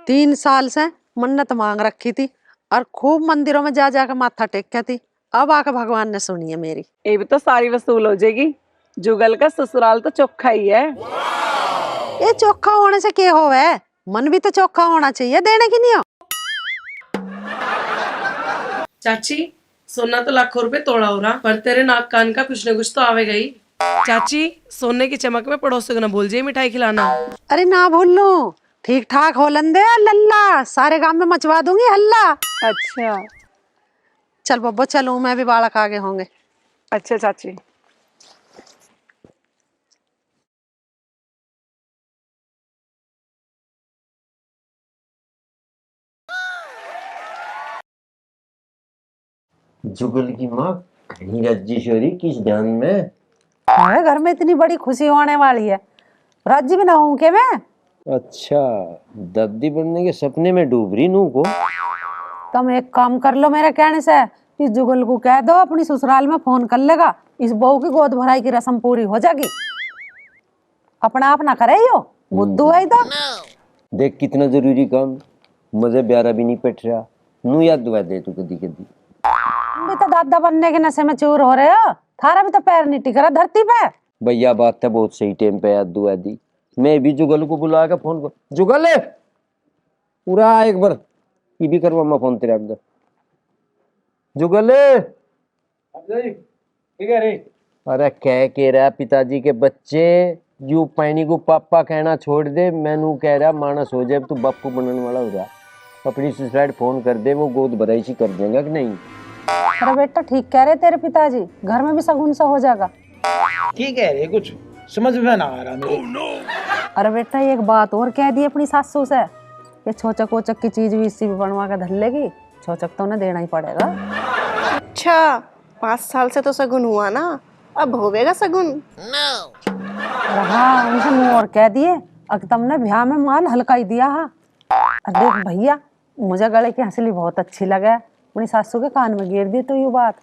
3 साल से मन्नत मांग रखी थी और खूब मंदिरों में जा जाकर माथा टेक थी, अब आकर भगवान ने सुनी है मेरी। ये भी तो सारी वसूल हो जाएगी, जुगल का ससुराल तो चोखा ही है। ये चोखा होने से क्या हो है, मन भी तो चोखा होना चाहिए, देने की नहीं हो। चाची सोना तो लाखों रुपए तोड़ा हो रहा, पर तेरे नाक कान का कुछ न कुछ तो आवेगा ही। चाची सोने की चमक में पड़ोसियों को ना भूल जाइए मिठाई खिलाना। अरे ना भूल लूं, ठीक ठाक हो लंदे लल्ला, सारे गांव में मचवा दूंगी हल्ला। अच्छा चल बब्बो चलूं, मैं भी बालक आगे होंगे। अच्छा चाची। जुगल की माँ कहीं राजेश्वरी किस ध्यान में? अरे घर में इतनी बड़ी खुशी होने वाली है, राज्य भी ना हूं के मैं। अच्छा, दादी बनने के सपने में डूब रही नू को। तुम एक काम कर लो मेरे कहने से, इस जुगल को कह दो अपनी ससुराल में फोन कर लेगा, इस बहू की गोद भराई की रस्म पूरी हो जाएगी। अपना आप ना करे यो बुद्धू है इधर। देख कितना जरूरी काम, मुझे ब्यारा भी नहीं पट रहा, नू याद दुआ दे तू कदी कदी। तुम भी तो दादा बनने के नशे में चूर हो रहे हो, थारा भी तो पैर नहीं टिक रहा धरती पे। भैया बात था बहुत सही टाइम पे याद दुआ दी। मैं भी जुगल को बुला के फोन कर, जुगल पूरा एक बार ये भी करवा मैं फोन तेरे अंदर। जुगल ठीक है रे। अरे कह रहा पिताजी के बच्चे यू पैनी को पापा कहना छोड़ दे, मैनू कह रहा मानस हो जाए तू बापू बनने वाला हो रहा, अपनी सुसाइड फोन कर दे, वो गोद भराई सी कर देगा कि नहीं। अरे बेटा ठीक कह रहे तेरे पिताजी, घर में भी शगुन सा हो जाएगा। ठीक है रे, कुछ समझ में ना आ रहा मेरे। अरे बेटा एक बात और कह दी अपनी सासू से, ये छोचक वोचक की चीज भी इससे भी बनवा के धर लेगी, छोचक तो उन्हें देना ही पड़ेगा। अच्छा 5 साल से तो सगुन हुआ ना, अब होवेगा सगुन। हाँ उनसे मुँह और कह दिए, अगर तुमने ब्याह में माल हल्का ही दिया है। देख भैया मुझे गले की हंसली बहुत अच्छी लगे, अपनी सासू के कान में गिर दी तो ये बात।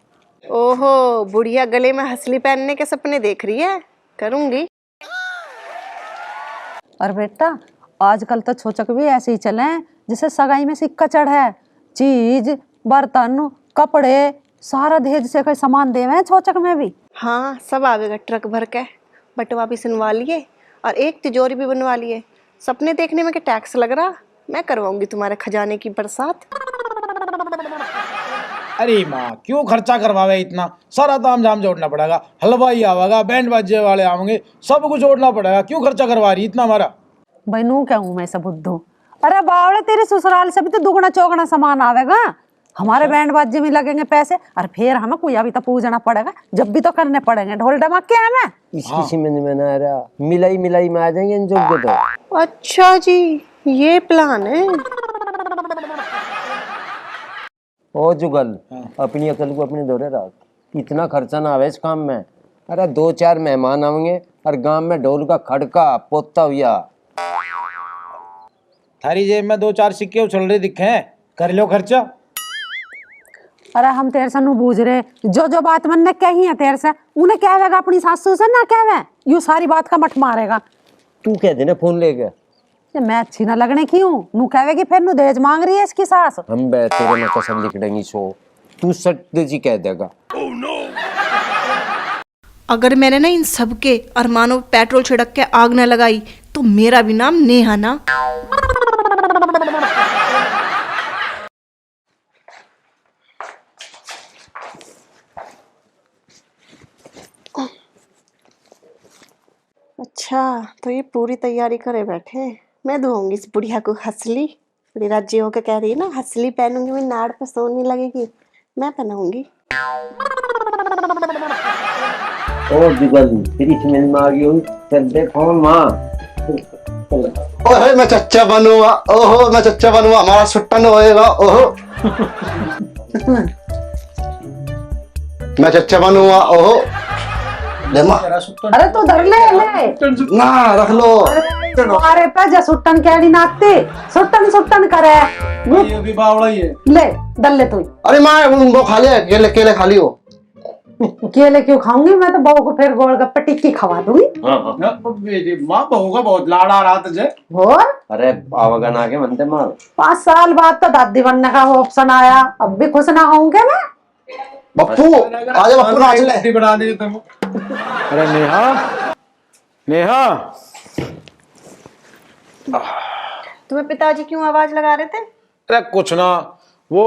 ओहो बुढ़िया गले में हंसली पहनने के सपने देख रही है, करूंगी। और बेटा आजकल तो छोचक भी ऐसे ही चले हैं जिसे सगाई में सिक्का चढ़े, चीज बर्तन कपड़े सारा दहेज से कोई सामान देवे हैं छोचक में भी। हाँ सब आवेगा ट्रक भर के, बटवा भी सुनवा लिए और एक तिजोरी भी बनवा लिए। सपने देखने में क्या टैक्स लग रहा, मैं करवाऊंगी तुम्हारे खजाने की बरसात। अरे माँ क्यों खर्चा करवावे इतना सारा, ताम झाम जोड़ना पड़ेगा, हलवाई आवेगा, बैंड बाजे वाले आवेंगे, सब कुछ जोड़ना पड़ेगा, क्यों खर्चा करवा रही इतना हमारा। भाई नू क्या हूँ मैं सब बुद्धू। अरे बावड़े तेरे ससुराल से भी तो दुगना चौगना सामान आवेगा, हमारे बैंड बाजे में लगेंगे पैसे, और फिर हमें कोई अभी तो पूजना पड़ेगा, जब भी तो करने पड़ेंगे ढोल डमाके हमें। इसकी समझ में ना आ रहा, मिलाई मिलाई में आ जाएंगे इन जोग तो। अच्छा जी ये प्लान है। ओ जुगल अपनी अकल को अपने दौरे रख, इतना खर्चा ना आवे इस काम में। अरे 2-4 मेहमान आएंगे और गांव में ढोल का खड़का पोता हुआ। थारी जेब में 2-4 सिक्के उछल रहे दिखे हैं, कर लो खर्चा। अरे हम तेरे से नू बूझ रहे, जो जो बात मन ने कही है तेरे से उन्हें कहवेगा अपनी सासू से ना कहवे, यू सारी बात का मठ मारेगा। तू कह देना फोन लेके, मैं अच्छी ना लगने की हूँ, नू कहवेगी फिर नू दहेज मांग रही है इसकी सास। हम तेरे में कसम लिख देंगी सो, तू सट जी कह देगा। अगर मैंने ना इन सबके अरमानों पे पेट्रोल छिड़क के आग न लगाई तो मेरा भी नाम नेहा ना। अच्छा तो ये पूरी तैयारी करे बैठे, मैं दूंगी इस बुढ़िया को हंसली। बड़ी राज्य होकर कह रही है ना, हंसली पहनूंगी मैं, नाड़ पे सोनी लगेगी, मैं पहनाऊंगी। ओ जुगल तेरी समझ में आ गई हो, चल दे फोन माँ। ओहे मैं चच्चा बनूंगा, ओहो मैं चच्चा बनूंगा, हमारा सुट्टन होएगा, ओहो मैं चच्चा बनूंगा, ओहो अरे तू धर ले ना रख लो। अरे पे जा सुट्टन कैडी नाचते, सुट्टन सुट्टन करे ये भी बावड़ा ही है। ले दल ले तू। अरे माँ वो खा ले, केले केले खा लियो। केले क्यों खाऊंगी, मैं तो बहू को फिर गोलगप्पे टिक्की खवा दूंगी। माँ बहू का बहुत लाड़ा रहा तुझे। और अरे आवागा ना के बनते मार। 5 साल बाद तो दादी बनने का ऑप्शन आया, अब भी खुश ना होंगे मैं। बप्पू आजा, बप्पू नाच ले। बना दी तुम। अरे नेहा नेहा, तुम्हें पिताजी क्यों आवाज लगा रहे थे? अरे कुछ ना, वो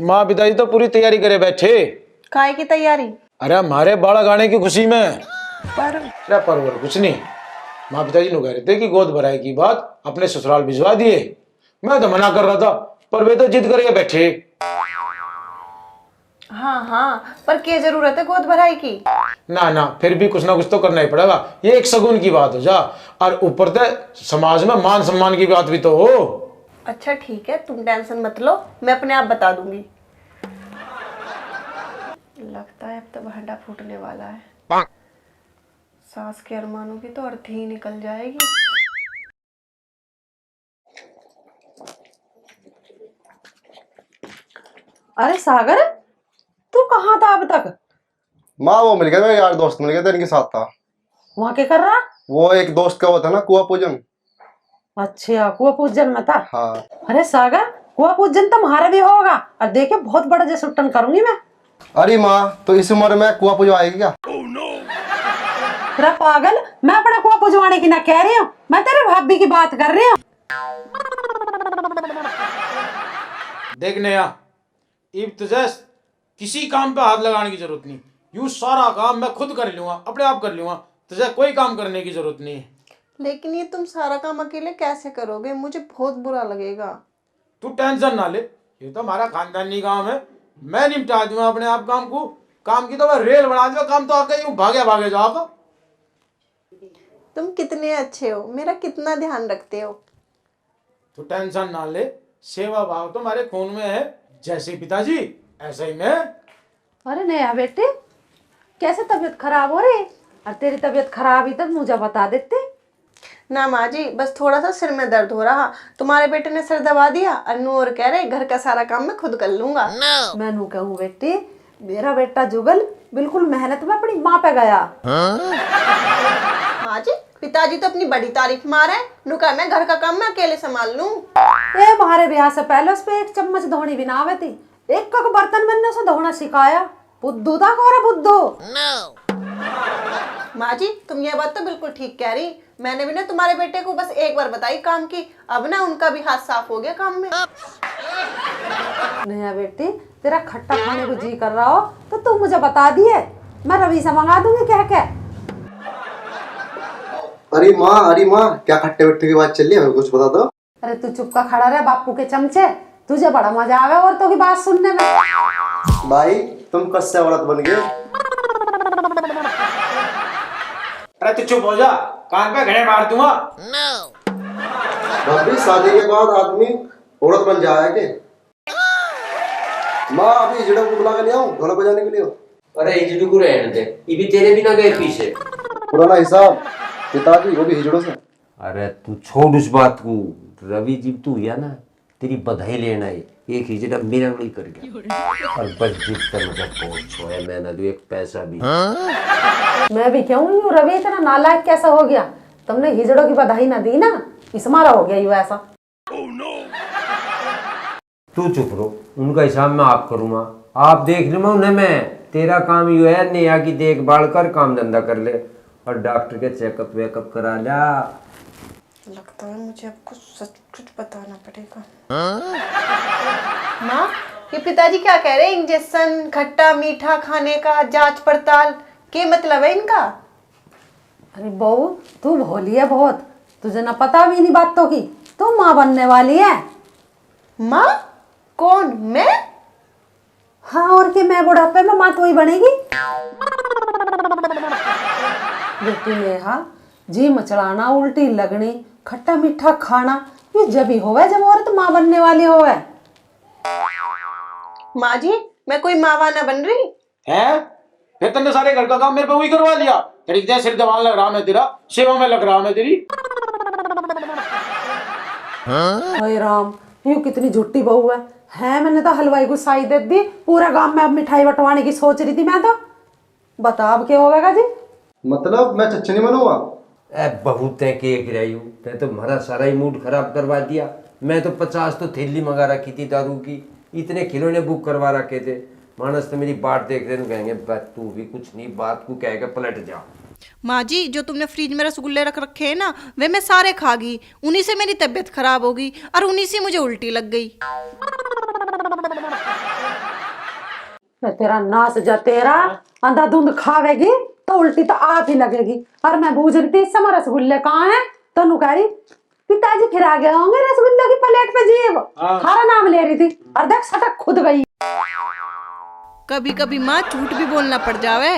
माँ पिताजी तो पूरी तैयारी करे बैठे। काय की तैयारी? अरे हमारे बाड़ा गाने की खुशी में। पर अरे परवर कुछ नहीं, माँ पिताजी ने कह रहे थे कि गोद भराई की बात अपने ससुराल भिजवा दिए। मैं तो मना कर रहा था पर वे तो जिद करके बैठे। हाँ हाँ पर क्या जरूरत है गोद भराई की? ना ना फिर भी कुछ ना कुछ तो करना ही पड़ेगा, ये एक शगुन की बात हो जा, और ऊपर से समाज में मान सम्मान की बात भी तो हो। अच्छा ठीक है तुम टेंशन मत लो, मैं अपने आप बता दूंगी। लगता है अब तो भांडा फूटने वाला है। सास के अरमानों की तो अर्थ ही निकल जाएगी। अरे सागर, तू कहाँ था अब तक? माँ वो मिल गया, मेरे यार दोस्त मिल गया था, इनके साथ था। वहाँ क्या कर रहा? वो एक दोस्त का वो था ना, कुआ पूजन। अच्छा, कुआ पूजन में था। हाँ। अरे सागर, कुआ पूजन तो हमारा भी होगा, और देखे बहुत बड़ा जैसे उट्टन करूंगी मैं। अरे माँ, तो इस उम्र में कुआ पूजवाएगी क्या? तेरा पागल, मैं अपना कुआ पूजवाने की ना कह रही हूँ, मैं तेरे भाभी की बात कर रही हूँ। देख नया, इब तुझे किसी काम पे हाथ लगाने की जरूरत नहीं। यूं सारा काम मैं खुद कर लूंगा, अपने आप कर लूंगा। तुझे कोई काम करने की जरूरत नहीं है। लेकिन ये तुम सारा काम अकेले कैसे करोगे? मुझे बहुत बुरा लगेगा। तू टेंशन ना ले, ये तो हमारा खानदानी काम है। मैं निपटा दूंगा अपने आप काम को। काम की तो मैं रेल बना दूंगा, काम तो आके यूं भागे भागे जाओगा। तुम कितने अच्छे हो, मेरा कितना ध्यान रखते हो। तू टेंशन ना ले, सेवा भाव तो हमारे खून में है। जैसे पिताजी ऐसे ही मैं। अरे नया बेटे, कैसे तबीयत खराब हो रही है? और तेरी तबीयत खराब ही तक मुझे बता देते। ना माँ जी, बस थोड़ा सा सिर में दर्द हो रहा। तुम्हारे बेटे ने सिर दबा दिया, अन्नू और कह रहे घर का सारा काम मैं खुद कर लूंगा। मैं नू कहूँ बेटी, मेरा बेटा जुगल बिल्कुल मेहनत में अपनी माँ पे गया। माँ जी, पिताजी तो अपनी बड़ी तारीफ मारे। नू कहा मैं घर का काम मैं अकेले संभाल लूं। ए बाहरे ब्याह से पहले उस पे एक चम्मच धोनी भी ना आवे थी। एक कक बर्तन मैंने उसे धोना सिखाया। बुद्धू था कोरा बुद्धू। माँ जी, तुम ये बात तो बिल्कुल ठीक कह रही। मैंने भी ना तुम्हारे बेटे को बस एक बार बताई काम की, अब ना उनका भी हाथ साफ हो गया काम में। नया बेटी, तेरा खट्टा खाने को जी कर रहा हो तो तू मुझे बता दिए, मैं रवि से मंगा दूंगी कह के। अरे माँ, क्या खट्टे वट्टे की बात चल रही है, हमें कुछ बता दो। अरे तू चुप का खड़ा रहे बापू के चमचे, तुझे बड़ा मजा आवे और तो की बात सुनने में। भाई तुम कस्से औरत बन गए। अरे तू चुप हो जा, कान पे घड़े मार दूंगा। भाभी, शादी के बाद आदमी औरत बन जाए के? माँ, अभी हिजड़ों को बुला के ले आऊं ढोलक बजाने के लिए? अरे हिजड़ू को रहने दे, ये भी तेरे बिना गए पीछे। पुराना हिसाब पिताजी, वो भी हिजड़ों से। अरे तू छोड़ उस बात को। रवि जी तू या ना, तेरी बधाई लेना है। एक हिजड़ा मेरा नहीं कर गया, और बस जितना मुझे पहुंचो है, मैं ना दू एक पैसा भी। मैं भी क्यों यूं, रवि इतना नालायक कैसा हो गया? तुमने हिजड़ों की बधाई ना दी ना, इस मारा हो गया यूं ऐसा। तू चुप रहो, उनका हिसाब मैं आप करूंगा। आप देख लूंगा उन्हें मैं। तेरा काम यू है, नेहा की देखभाल कर, काम धंधा कर ले, और डॉक्टर के चेकअप वेकअप करा ला। लगता है मुझे अब कुछ बताना पड़ेगा। माँ, ये पिताजी क्या कह रहे हैं? इंजेक्शन, खट्टा मीठा खाने का, जांच पड़ताल, क्या मतलब है इनका? अरे बहू, तू भोली है बहुत, तुझे ना पता भी नहीं बातों की। तू माँ बनने वाली है। माँ? कौन, मैं? हाँ, और कि मैं बुढ़ापे में माँ तो ही बनेगी। बेटी नेहा, जी मचड़ाना, उल्टी लगनी, खट्टा मीठा खाना, ये जब ही होवे जब औरत माँ बनने वाली होवे। माँ जी, मैं कोई मावा ना बन रही है? फिर तुमने सारे घर का काम मेरे पे वही करवा लिया। तेरी सिर दबान लग रहा मैं, तेरा सेवा में लग रहा मैं तेरी। हाय राम, यूं कितनी झूठी बहू है। मैंने तो हलवाई को साई दे दी, पूरा गांव में अब मिठाई बंटवाने की सोच रही थी मैं तो। बता अब क्या होगा जी? मतलब मैं चच्चे नहीं बनूंगा? बहुत तय के गिराई हूँ, तै तो हमारा सारा ही मूड खराब करवा दिया। मैं तो 50 तो थैली मंगा रखी थी दारू की, इतने खिलौने बुक करवा रखे थे। मानस तो मेरी बात देख रहे कहेंगे तू भी कुछ नहीं, बात को कह के पलट जा। माँ जी, जो तुमने फ्रिज में रसगुल्ले रख रखे हैं ना, वे मैं सारे खा गई। उन्हीं से मेरी तबीयत खराब हो गई, और उन्हीं से मुझे उल्टी लग गई। तेरा नास जा, तेरा अंधाधुंध खावेगी तो उल्टी तो आप ही लगेगी। और मैं बूझ रही थी इस समय रसगुल्ले कहाँ हैं, तो नुकारी पिताजी फिर आ गए होंगे रसगुल्ले की प्लेट पे जीव। खारा नाम ले रही थी और देख सटक खुद गई। कभी कभी माँ झूठ भी बोलना पड़ जावे।